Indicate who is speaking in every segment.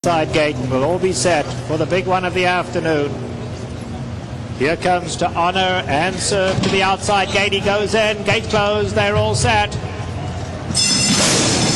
Speaker 1: Side gate will all be set for the big one of the afternoon. Here comes to honor and serve to the outside gate. He goes in, gate closed, they're all set.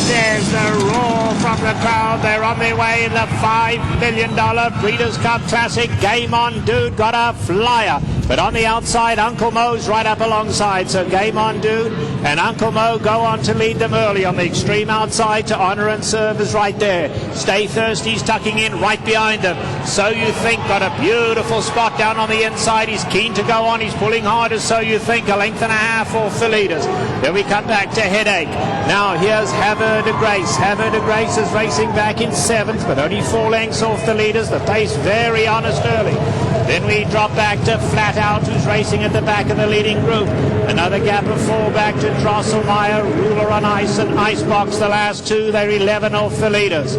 Speaker 1: There's the roar from the crowd. They're on their way in the $5 million Breeders' Cup Classic. Game On Dude got a flyer. But on the outside, Uncle Mo's right up alongside. So Game On Dude and Uncle Mo go on to lead them early. On the extreme outside to honor and serve is right there. Stay Thirsty's tucking in right behind them. So You Think got a beautiful spot down on the inside. He's keen to go on. He's pulling hard as So You Think. A length and a half off the leaders. Then we come back to Headache. Now here's Have Her de Grace. Have Her de Grace is racing back in 7th, but only 4 lengths off the leaders. The pace very honest early. Then we drop back to Flat Out, who's racing at the back of the leading group. Another gap of 4 back to Drosselmeyer, Ruler on Ice, and Icebox. The last 2, they're 11 off the leaders.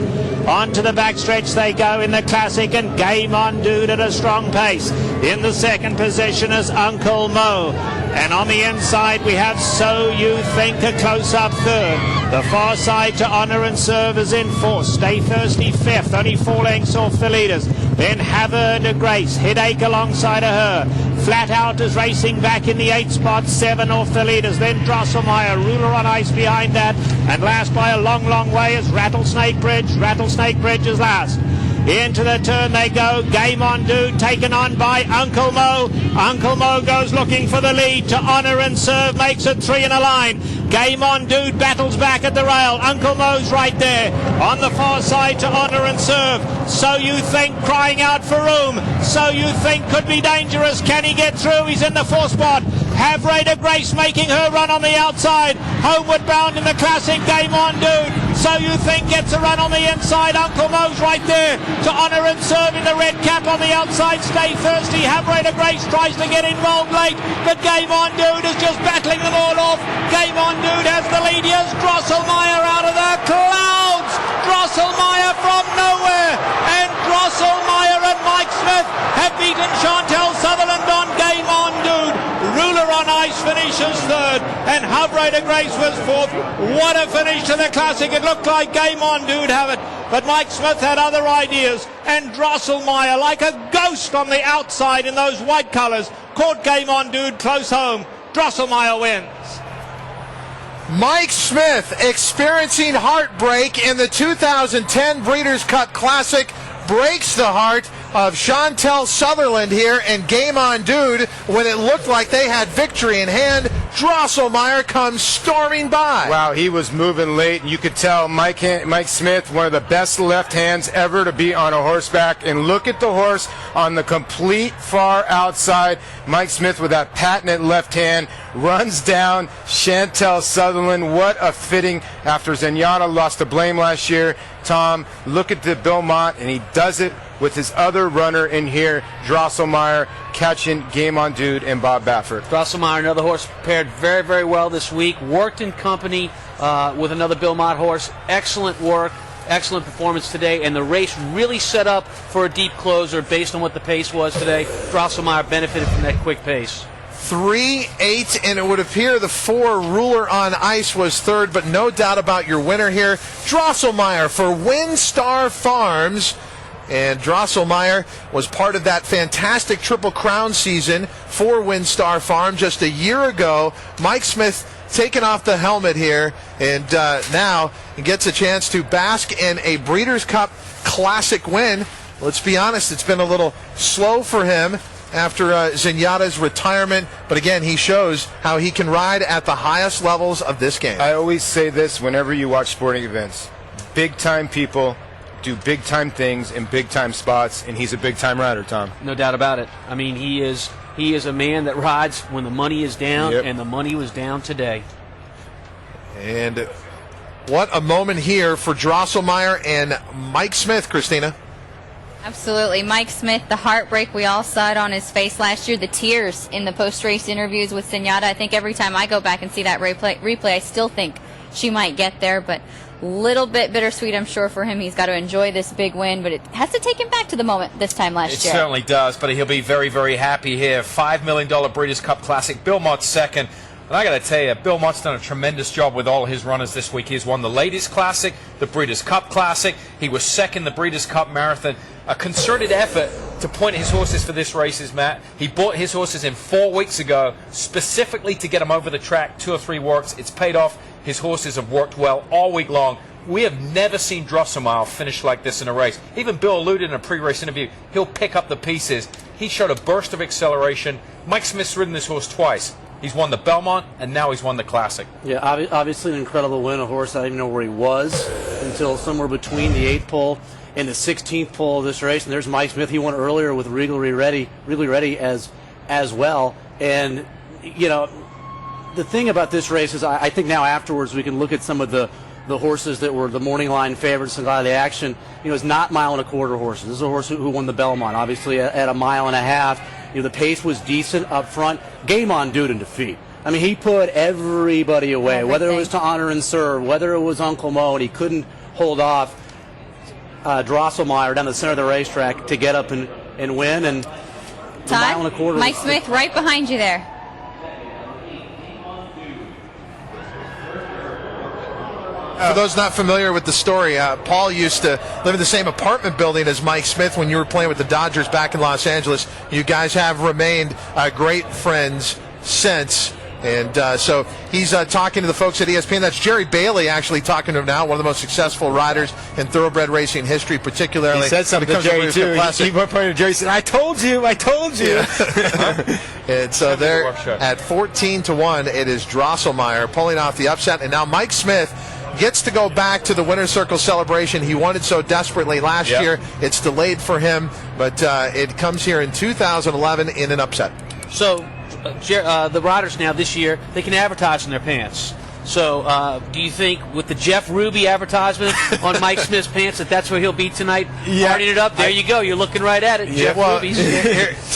Speaker 1: On to the backstretch they go in the Classic, and Game On Dude at a strong pace. In the second position is Uncle Mo. And on the inside we have So You Think, a close-up third. The far side to honor and serve is in 4th. Stay Thirsty 5th, only 4 lengths off the leaders. Then Have Her de Grace, Headache alongside of her. Flat Out is racing back in the 8th spot, 7 off the leaders. Then Drosselmeyer, Ruler on Ice behind that. And last by a long, long way is Rattlesnake Bridge. Rattlesnake Bridge is last. Into the turn they go. Game On Dude taken on by Uncle Mo. Uncle Mo goes looking for the lead. To honor and serve makes it 3 in a line. Game On Dude battles back at the rail. Uncle Mo's right there. On the far side to honor and serve. So You Think crying out for room. So You Think could be dangerous. Can he get through? He's in the 4th spot. Have Her de Grace making her run on the outside. Homeward bound in the Classic. Game On Dude. So You Think gets a run on the inside. Uncle Mo's right there. To honor and serve in the red cap on the outside. Stay Thirsty. Have Her de Grace tries to get involved late, but Game On Dude is just battling them all off. Game On Dude has the lead. Here's Drosselmeyer out of the clouds. Drosselmeyer from nowhere. And Drosselmeyer and Mike Smith have beaten Chantel Sutherland on Game On Dude. Ruler on Ice finishes 3rd, and Have Her de Grace was 4th. What a finish to the Classic. It looked like Game On Dude have it, but Mike Smith had other ideas, and Drosselmeyer, like a ghost on the outside in those white colours, caught Game On Dude close home. Drosselmeyer wins.
Speaker 2: Mike Smith experiencing heartbreak in the 2010 Breeders' Cup Classic, breaks the heart of Chantel Sutherland here, and Game On Dude, when it looked like they had victory in hand, Drosselmeyer comes storming by.
Speaker 3: Wow, he was moving late, and you could tell Mike Smith, one of the best left hands ever to be on a horseback. And look at the horse on the complete far outside. Mike Smith with that patented left hand runs down Chantel Sutherland. What a fitting after Zenyatta lost to Blame last year. Tom, look at the Bill Mott, and he does it with his other runner in here, Drosselmeyer, catching Game On Dude and Bob Baffert.
Speaker 4: Drosselmeyer, another horse prepared very, very well this week. Worked in company with another Bill Mott horse. Excellent work, excellent performance today, and the race really set up for a deep closer based on what the pace was today. Drosselmeyer benefited from that quick pace.
Speaker 2: 3-8, and it would appear the 4 Ruler on Ice was 3rd, but no doubt about your winner here, Drosselmeyer for WinStar Farms. And Drosselmeyer was part of that fantastic Triple Crown season for WinStar Farm just a year ago. Mike Smith taking off the helmet here, and now he gets a chance to bask in a Breeders' Cup Classic win. Let's be honest, it's been a little slow for him after Zenyatta's retirement, but again, he shows how he can ride at the highest levels of this game.
Speaker 3: I always say this whenever you watch sporting events. Big-time people do big-time things in big-time spots, and he's a big-time rider, Tom.
Speaker 4: No doubt about it. I mean, he is a man that rides when the money is down, and the money was down today.
Speaker 2: And what a moment here for Drosselmeyer and Mike Smith, Christina.
Speaker 5: Absolutely. Mike Smith, the heartbreak, we all saw it on his face last year, the tears in the post-race interviews with Zenyatta. I think every time I go back and see that replay, I still think she might get there, but a little bit bittersweet, I'm sure, for him. He's got to enjoy this big win, but it has to take him back to the moment this time last year.
Speaker 6: It certainly does, but he'll be very, very happy here. $5 million Breeders' Cup Classic. Bill Mott 2nd. And I got to tell you, Bill Mott's done a tremendous job with all his runners this week. He's won the Ladies Classic, the Breeders' Cup Classic. He was second the Breeders' Cup Marathon. A concerted effort to point his horses for this races, Matt. He bought his horses in 4 weeks ago, specifically to get them over the track. 2 or 3 works. It's paid off. His horses have worked well all week long. We have never seen Drosselmeyer finish like this in a race. Even Bill alluded in a pre-race interview, he'll pick up the pieces. He showed a burst of acceleration. Mike Smith's ridden this horse twice. He's won the Belmont, and now he's won the Classic.
Speaker 4: Yeah, obviously an incredible win. A horse I didn't even know where he was until somewhere between the 8th pole and the 16th pole of this race. And there's Mike Smith. He won earlier with Regal Ready as well. And, you know, the thing about this race is I think now afterwards we can look at some of the horses that were the morning line favorites and a lot of the action. You know, it's not 1.25 mile horses. This is a horse who won the Belmont, obviously at 1.5 miles. You know, the pace was decent up front. Game on Dude in defeat. I mean, he put everybody away, whether it was to honor and serve, whether it was Uncle Mo, and he couldn't hold off Drosselmeyer down the center of the racetrack to get up and win. And
Speaker 5: Todd, Mike Smith right behind you there.
Speaker 2: For those not familiar with the story, Paul used to live in the same apartment building as Mike Smith when you were playing with the Dodgers back in Los Angeles. You guys have remained great friends since. And so he's talking to the folks at ESPN. That's Jerry Bailey actually talking to him now, one of the most successful riders in thoroughbred racing history, particularly.
Speaker 3: He said something to Jerry, too. He pointed to Jerry and said, I told you.
Speaker 2: Yeah. And so there at 14-1, it is Drosselmeyer pulling off the upset. And now Mike Smith gets to go back to the Winner's Circle celebration he wanted so desperately last year. It's delayed for him, but it comes here in 2011 in an upset.
Speaker 4: So the riders now this year, they can advertise in their pants. So do you think with the Jeff Ruby advertisement on Mike Smith's pants that's where he'll be tonight?
Speaker 3: Yeah.
Speaker 4: Partying it up. There you go. You're looking right at it. Jeff Ruby's.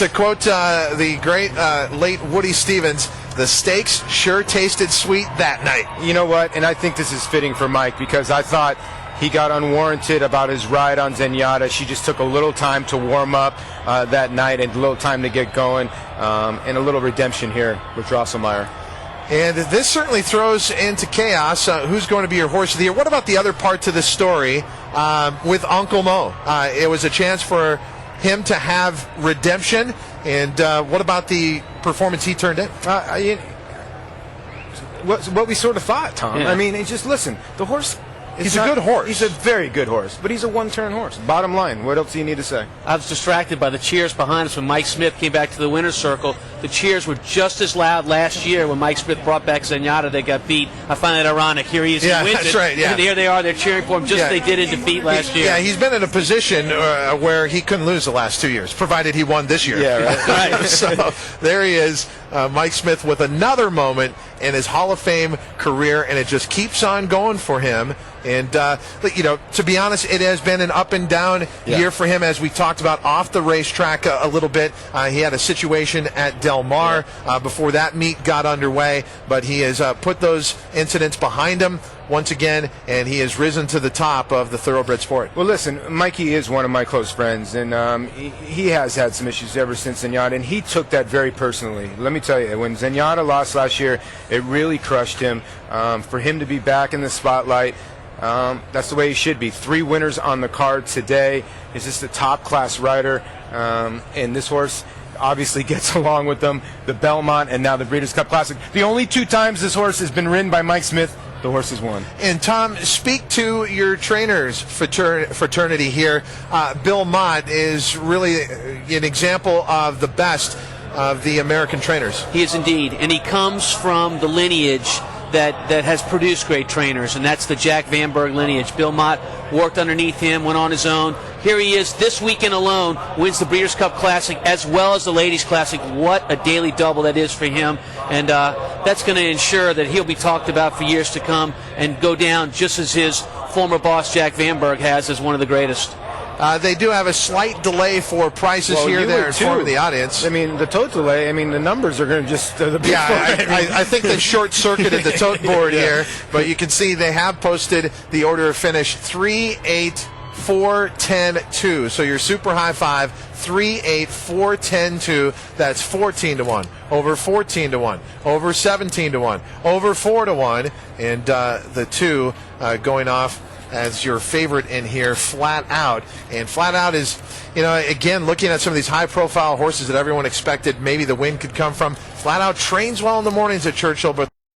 Speaker 2: To quote the great late Woody Stevens, the steaks sure tasted sweet that night.
Speaker 3: You know what? And I think this is fitting for Mike because I thought he got unwarranted about his ride on Zenyatta. She just took a little time to warm up that night and a little time to get going, and a little redemption here with Drosselmeyer.
Speaker 2: And this certainly throws into chaos who's going to be your horse of the year. What about the other part to the story with Uncle Mo? It was a chance for him to have redemption. And what about the performance he turned in?
Speaker 3: What we sort of thought, Tom.
Speaker 4: Yeah.
Speaker 3: I mean, just listen. The horse.
Speaker 2: He's a good horse.
Speaker 3: He's a very good horse, but he's a one-turn horse. Bottom line, what else do you need to say?
Speaker 4: I was distracted by the cheers behind us when Mike Smith came back to the winner's circle. The cheers were just as loud last year when Mike Smith brought back Zenyatta. They got beat. I find that ironic. Here he is.
Speaker 2: Yeah,
Speaker 4: he wins
Speaker 2: that's
Speaker 4: it,
Speaker 2: right. Yeah.
Speaker 4: And here they are. They're cheering for him just as they did in defeat last year.
Speaker 2: Yeah, he's been in a position where he couldn't lose the last 2 years, provided he won this year.
Speaker 3: Yeah, right.
Speaker 2: Right. So there he is, Mike Smith, with another moment in his Hall of Fame career, and it just keeps on going for him. And, you know, to be honest, it has been an up and down year for him, as we talked about off the racetrack a little bit. He had a situation at Del Mar before that meet got underway, but he has put those incidents behind him once again, and he has risen to the top of the thoroughbred sport.
Speaker 3: Well, listen, Mikey is one of my close friends, and he has had some issues ever since Zenyatta, and he took that very personally. Let me tell you, when Zenyatta lost last year, it really crushed him. For him to be back in the spotlight, that's the way he should be. 3 winners on the card today. He's just a top-class rider, and this horse obviously gets along with them. The Belmont and now the Breeders' Cup Classic. The only 2 times this horse has been ridden by Mike Smith, the horse has won.
Speaker 2: And Tom, speak to your trainers fraternity here. Bill Mott is really an example of the best of the American trainers.
Speaker 4: He is indeed, and he comes from the lineage that has produced great trainers, and that's the Jack Vanberg lineage. Bill Mott worked underneath him, went on his own. Here he is this weekend alone, wins the Breeders' Cup Classic as well as the Ladies' Classic. What a daily double that is for him, and that's going to ensure that he'll be talked about for years to come and go down just as his former boss Jack Vanberg has as one of the greatest.
Speaker 2: They do have a slight delay for prices here, there, informing the audience.
Speaker 3: I mean, the tote delay, I mean, the numbers are going to just...
Speaker 2: I think they short-circuited the tote board here, but you can see they have posted the order of finish 3-8 4, 10, 2. So your super high five, 3, 8, 4, 10, 2. That's 14 to 1. Over 14 to 1. Over 17 to 1. Over 4 to 1. And the 2 going off as your favorite in here, Flat Out. And Flat Out is, again, looking at some of these high-profile horses that everyone expected maybe the win could come from. Flat Out trains well in the mornings at Churchill, but